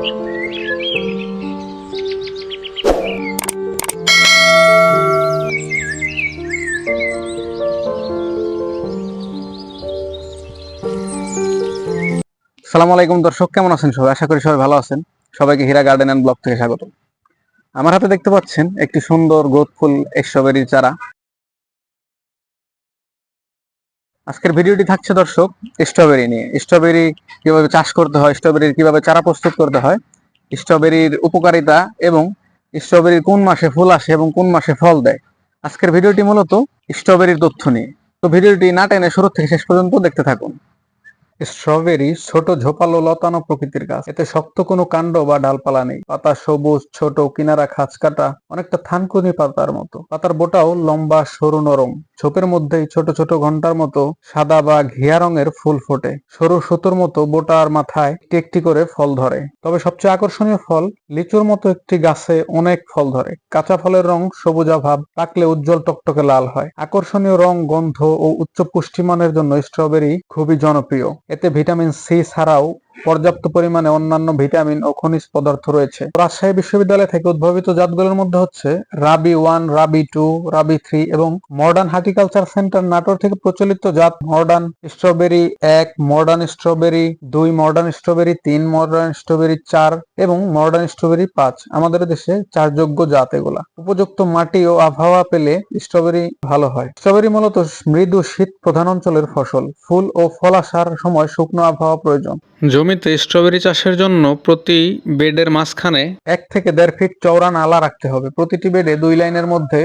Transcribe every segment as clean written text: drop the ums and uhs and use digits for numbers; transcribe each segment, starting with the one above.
আসসালামু আলাইকুম দর্শক, কেমন আছেন সবাই? আশা করি সবাই ভালো আছেন। সবাইকে হীরা গার্ডেন এন্ড ব্লগ থেকে স্বাগত। আমার হাতে দেখতে পাচ্ছেন একটি সুন্দর গ্রোথফুল স্ট্রবেরির চারা। আজকের ভিডিওটি থাকছে দর্শক স্ট্রবেরি নিয়ে। স্ট্রবেরি কিভাবে চাষ করতে হয়, স্ট্রবেরির কিভাবে চারা প্রস্তুত করতে হয়, স্ট্রবেরির উপকারিতা এবং স্ট্রবেরির কোন মাসে ফুল আসে এবং কোন মাসে ফল দেয়। আজকের ভিডিওটি মূলত স্ট্রবেরির তথ্য নিয়ে। তো ভিডিওটি না টেনে শুরু থেকে শেষ পর্যন্ত দেখতে থাকুন। স্ট্রবেরি ছোট ঝোপালো লতানো প্রকৃতির গাছ। এতে শক্ত কোনো কাণ্ড বা ডালপালা নেই। পাতা সবুজ, ছোট, কিনারা খাঁজ কাটা, অনেকটা থানকুনি পাতার মতো। পাতার বোটাও লম্বা, সরু, নরম। ঝোপের মধ্যেই ছোট ছোট ঘন্টার মতো সাদা বা ঘিয়া রঙের ফুল ফোটে। সরু সুতোর মতো বোটার মাথায় একটি একটি করে ফল ধরে। তবে সবচেয়ে আকর্ষণীয় ফল, লিচুর মতো একটি গাছে অনেক ফল ধরে। কাঁচা ফলের রং সবুজা ভাব, পাকলে উজ্জ্বল টকটকে লাল হয়। আকর্ষণীয় রং, গন্ধ ও উচ্চ পুষ্টিমানের জন্য স্ট্রবেরি খুবই জনপ্রিয়। এতে ভিটামিন সি ছাড়াও পর্যাপ্ত পরিমাণে অন্যান্য ভিটামিন ও খনিজ পদার্থ রয়েছে। রাজশাহী বিশ্ববিদ্যালয় থেকে উদ্ভাবিত জাতগুলোর মধ্যে হচ্ছে রাবি 1, রাবি 2, রাবি 3 এবং মডার্ন হর্টিকালচার সেন্টার নাটোর থেকে প্রচলিত জাত modern strawberry 1, modern strawberry 2, modern strawberry 3, modern strawberry 4 এবং মডার্ন স্ট্রবেরি 5। আমাদের দেশে চাষযোগ্য জাত এগুলা। উপযুক্ত মাটি ও আবহাওয়া পেলে স্ট্রবেরি ভালো হয়। স্ট্রবেরি মূলত মৃদু শীত প্রধান অঞ্চলের ফসল। ফুল ও ফল আসার সময় শুকনো আবহাওয়া প্রয়োজন। জমিতে স্ট্রবেরি চাষের জন্য প্রতি বেডের মাঝখানে 1 থেকে 1.5 ফিট চওড়া নালা রাখতে হবে। প্রতিটি বেডে 2 লাইনের মধ্যে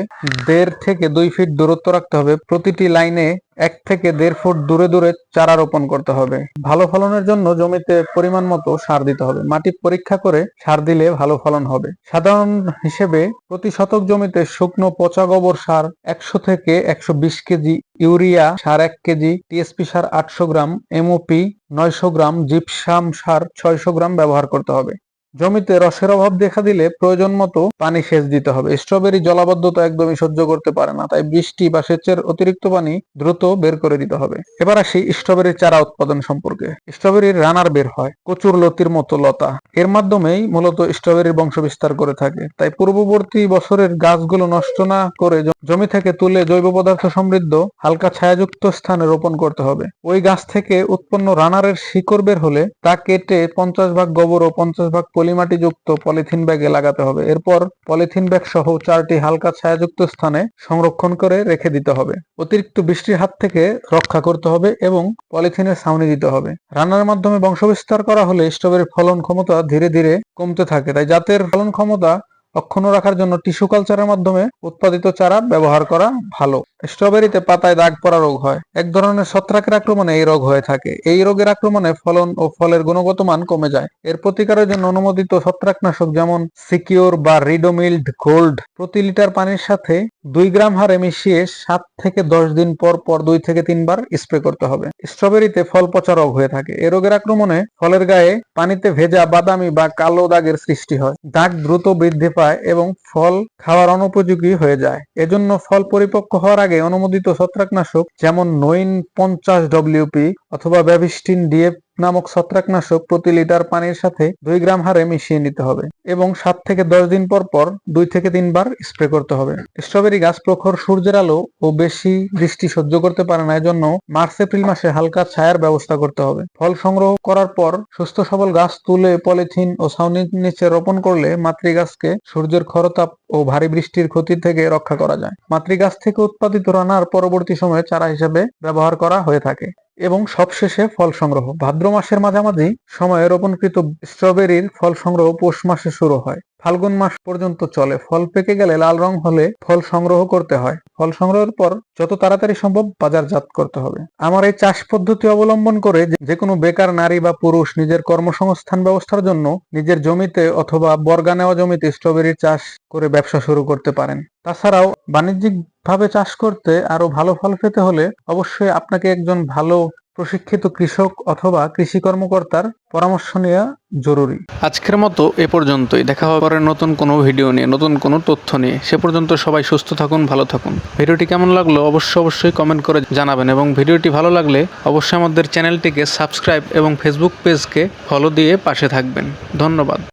1.5 থেকে 2 ফিট দূরত্ব রাখতে হবে। প্রতিটি লাইনে 1 থেকে 1.5 ফুট দূরে দূরে চারা রোপণ করতে হবে। ভালো ফলনের জন্য জমিতে পরিমাণ মতো সার দিতে হবে। মাটি পরীক্ষা করে সার দিলে ভালো ফলন হবে। সাধারণ হিসেবে প্রতি শতক জমিতে শুকনো পচা গোবর সার 100 থেকে 120 কেজি, ইউরিয়া সার 1 কেজি, টিএসপি সার 800 গ্রাম, এমওপি 900 গ্রাম, জিপসাম সার 600 গ্রাম ব্যবহার করতে হবে। জমিতে রসের অভাব দেখা দিলে প্রয়োজন মতো পানি সেচ দিতে হবে। স্ট্রবেরি জলাবদ্ধতা একদমই সহ্য করতে পারে না, তাই বৃষ্টি বা সেচের অতিরিক্ত পানি দ্রুত বের করে দিতে হবে। এবার আসি স্ট্রবেরির চারা উৎপাদন সম্পর্কে। স্ট্রবেরির রানার বের হয় কচুর লতির মতো লতা। এর মাধ্যমেই মূলত স্ট্রবেরির বংশ বিস্তার করে থাকে। তাই পূর্ববর্তী বছরের গাছগুলো নষ্ট না করে জমি থেকে তুলে জৈব পদার্থ সমৃদ্ধ হালকা ছায়াযুক্ত স্থানে রোপণ করতে হবে। ওই গাছ থেকে উৎপন্ন রানারের শিকড় বের হলে তা কেটে 50 ভাগ গোবর ও 50 ভাগ পলিমাটি যুক্ত পলিথিন ব্যাগে লাগাতে হবে। এরপর পলিথিন ব্যাগ সহ 4টি হালকা ছায়াযুক্ত স্থানে সংরক্ষণ করে রেখে দিতে হবে। অতিরিক্ত বৃষ্টির হাত থেকে রক্ষা করতে হবে এবং পলিথিনের ছাউনি দিতে হবে। রান্নার মাধ্যমে বংশবিস্তার করা হলে স্ট্রবেরির ফলন ক্ষমতা ধীরে ধীরে কমতে থাকে। তাই জাতের ফলন ক্ষমতা অক্ষুণ্ণ রাখার জন্য টিস্যু কালচারের মাধ্যমে উৎপাদিত চারা ব্যবহার করা ভালো। স্ট্রবেরিতে পাতায় দাগ পড়া রোগ হয়। এক ধরনের ছত্রাকের আক্রমণে এই রোগ হয়ে থাকে। এই রোগের আক্রমণে ফলন ও ফলের গুণগত মান কমে যায়। এর প্রতিকারের জন্য অনুমোদিত ছত্রাকনাশক যেমন সিকিউর বা রিডোমিল্ড গোল্ড প্রতি লিটার পানির সাথে 2 গ্রাম হারে মিশিয়ে 7 থেকে 10 দিন পর পর 2 থেকে 3 বার স্প্রে করতে হবে। স্ট্রবেরিতে ফল পচা রোগ হয়ে থাকে। এই রোগের আক্রমণে ফলের গায়ে পানিতে ভেজা বাদামি বা কালো দাগের সৃষ্টি হয়। দাগ দ্রুত বৃদ্ধি পায় এবং ফল খাওয়ার অনুপযোগী হয়ে যায়। এজন্য ফল পরিপক্ক হওয়ার আগে অনুমোদিত ছত্রাকনাশক যেমন নোইন 50 ডব্লিউপি অথবা ব্যাভিস্টিন ডিএফ নামক ছত্রাকনাশক প্রতি লিটার পানির সাথে 2 গ্রাম হারে মিশিয়ে নিতে হবে এবং 7 থেকে 10 দিন পর পর 2 থেকে 3 বার স্প্রে করতে হবে। স্ট্রবেরি গাছ প্রখর সূর্যের আলো ও বেশি বৃষ্টি সহ্য করতে পারে না, এজন্য মার্চ এপ্রিল মাসে হালকা ছায়ার ব্যবস্থা করতে হবে। ফল সংগ্রহ করার পর সুস্থ সবল গাছ তুলে পলিথিন ও ছাউনির নিচে রোপণ করলে মাতৃগাছকে সূর্যের খরতাপ ও ভারী বৃষ্টির ক্ষতি থেকে রক্ষা করা যায়। মাতৃগাছ থেকে উৎপাদিত রানার পরবর্তী সময়ে চারা হিসেবে ব্যবহার করা হয়ে থাকে। এবং সবশেষে ফল সংগ্রহ। ভাদ্র মাসের মাঝামাঝি সময়ে রোপণকৃত স্ট্রবেরির ফল সংগ্রহ পৌষ মাসে শুরু হয়, ফাল্গুন মাস পর্যন্ত চলে। ফল পেকে গেলে লাল রং হলে ফল সংগ্রহ করতে হয়। ফল সংগ্রহের পর যত তাড়াতাড়ি সম্ভব বাজারজাত করতে হবে। আমার এই চাষ পদ্ধতি অবলম্বন করে যে কোনো বেকার নারী বা পুরুষ নিজের কর্মসংস্থান ব্যবস্থার জন্য নিজের জমিতে অথবা বর্গা নেওয়া জমিতে স্ট্রবেরির চাষ করে ব্যবসা শুরু করতে পারেন। তাছাড়াও বাণিজ্যিক ভাবে চাষ করতে আরো ভালো ফল পেতে হলে অবশ্যই আপনাকে একজন ভালো প্রশিক্ষিত কৃষক অথবা কৃষি কর্মকর্তার পরামর্শ নেওয়া জরুরি। আজকের মতো এ পর্যন্তই। দেখা হবে পরে নতুন কোনো ভিডিও নিয়ে, নতুন কোনো তথ্য নিয়ে। সে পর্যন্ত সবাই সুস্থ থাকুন, ভালো থাকুন। ভিডিওটি কেমন লাগলো অবশ্যই কমেন্ট করে জানাবেন এবং ভিডিওটি ভালো লাগলে অবশ্যই আমাদের চ্যানেলটিকে সাবস্ক্রাইব এবং ফেসবুক পেজকে ফলো দিয়ে পাশে থাকবেন। ধন্যবাদ।